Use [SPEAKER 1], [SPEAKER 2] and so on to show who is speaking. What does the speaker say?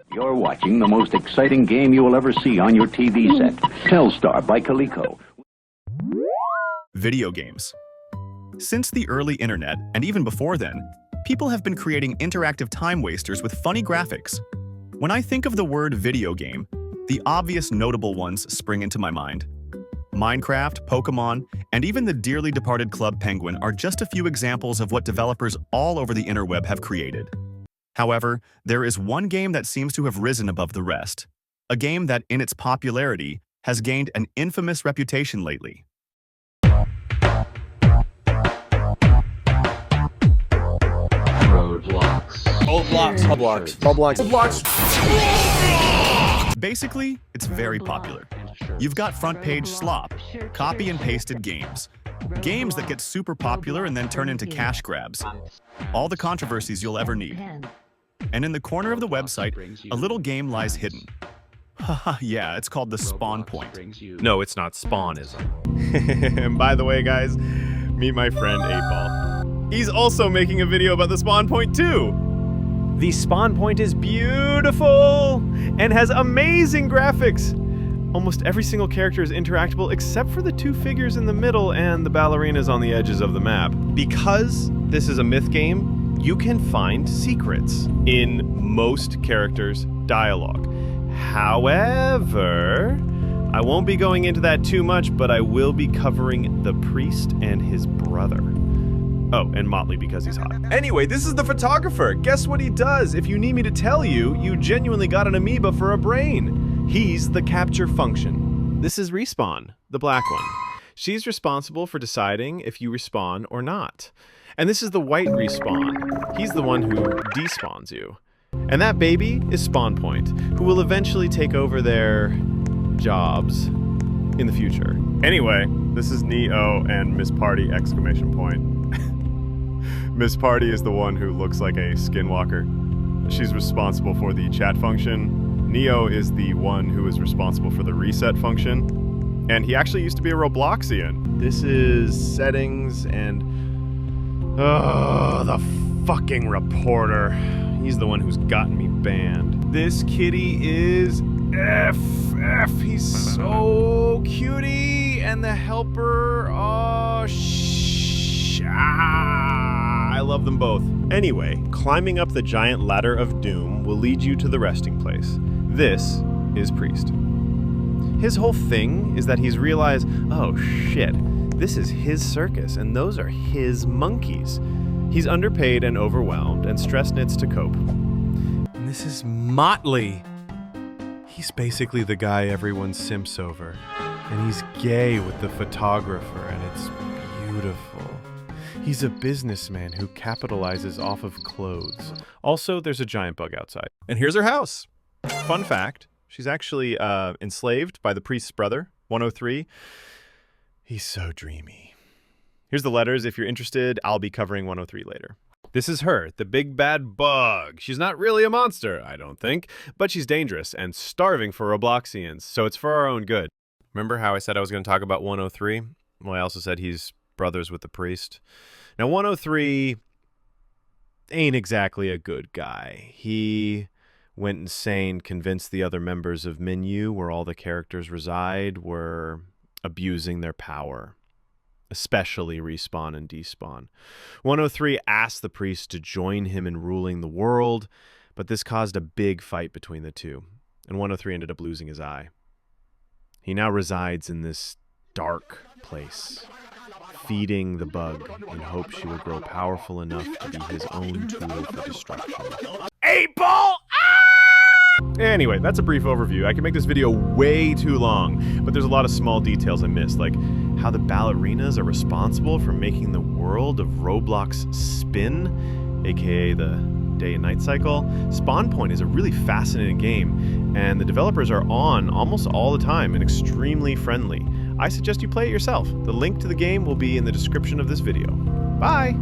[SPEAKER 1] You're watching the most exciting game you will ever see on your TV set. Telstar by Coleco.
[SPEAKER 2] Video games. Since the early internet, and even before then, people have been creating interactive time wasters with funny graphics. When I think of the word video game, the obvious notable ones spring into my mind. Minecraft, Pokemon, and even the dearly departed Club Penguin are just a few examples of what developers all over the interweb have created. However, there is one game that seems to have risen above the rest. A game that, in its popularity, has gained an infamous reputation lately.
[SPEAKER 3] Roblox.
[SPEAKER 2] Basically, it's very popular. You've got front-page slop, copy and pasted games. Games that get super popular and then turn into cash grabs. All the controversies you'll ever need. And in the corner of the website, a little game lies hidden. Haha, yeah, it's called the Spawn Point.
[SPEAKER 3] No, it's not Spawnism. And by the way, guys, meet my friend 8Ball. He's also making a video about the Spawn Point too. The Spawn Point is beautiful and has amazing graphics. Almost every single character is interactable except for the two figures in the middle and the ballerinas on the edges of the map. Because this is a myth game, you can find secrets in most characters' dialogue. However, I won't be going into that too much, but I will be covering the priest and his brother. Oh, and Motley because he's hot. Anyway, this is the photographer. Guess what he does? If you need me to tell you, you genuinely got an amoeba for a brain. He's the capture function. This is Respawn, the black one. She's responsible for deciding if you respawn or not. And this is the white Respawn. He's the one who despawns you. And that baby is Spawn Point, who will eventually take over their jobs in the future. Anyway, this is Neo and Miss Party exclamation point. Miss Party is the one who looks like a skinwalker. She's responsible for the chat function. Neo is the one who is responsible for the reset function. And he actually used to be a Robloxian. This is settings and... oh, the fucking reporter. He's the one who's gotten me banned. This kitty is F. He's so cutie. And the helper, oh, I love them both. Anyway, climbing up the giant ladder of doom will lead you to the resting place. This is Priest. His whole thing is that he's realized, oh shit, this is his circus and those are his monkeys. He's underpaid and overwhelmed and stress knits to cope. And this is Motley. He's basically the guy everyone simps over. And he's gay with the photographer and it's beautiful. He's a businessman who capitalizes off of clothes. Also, there's a giant bug outside. And here's her house. Fun fact, she's actually enslaved by the priest's brother, 103. He's so dreamy. Here's the letters. If you're interested, I'll be covering 103 later. This is her, the big bad bug. She's not really a monster, I don't think, but she's dangerous and starving for Robloxians, so it's for our own good. Remember how I said I was going to talk about 103? Well, I also said he's brothers with the priest. Now, 103 ain't exactly a good guy. He went insane, convinced the other members of Menu, where all the characters reside, were abusing their power, especially Respawn and Despawn. 103 asked the priest to join him in ruling the world, but this caused a big fight between the two, and 103 ended up losing his eye. He now resides in this dark place, feeding the bug in hope she will grow powerful enough to be his own tool for destruction. 8Ball! Anyway, that's a brief overview. I can make this video way too long, but there's a lot of small details I missed, like how the ballerinas are responsible for making the world of Roblox spin, aka the day and night cycle. Spawn Point is a really fascinating game, and the developers are on almost all the time and extremely friendly. I suggest you play it yourself. The link to the game will be in the description of this video. Bye!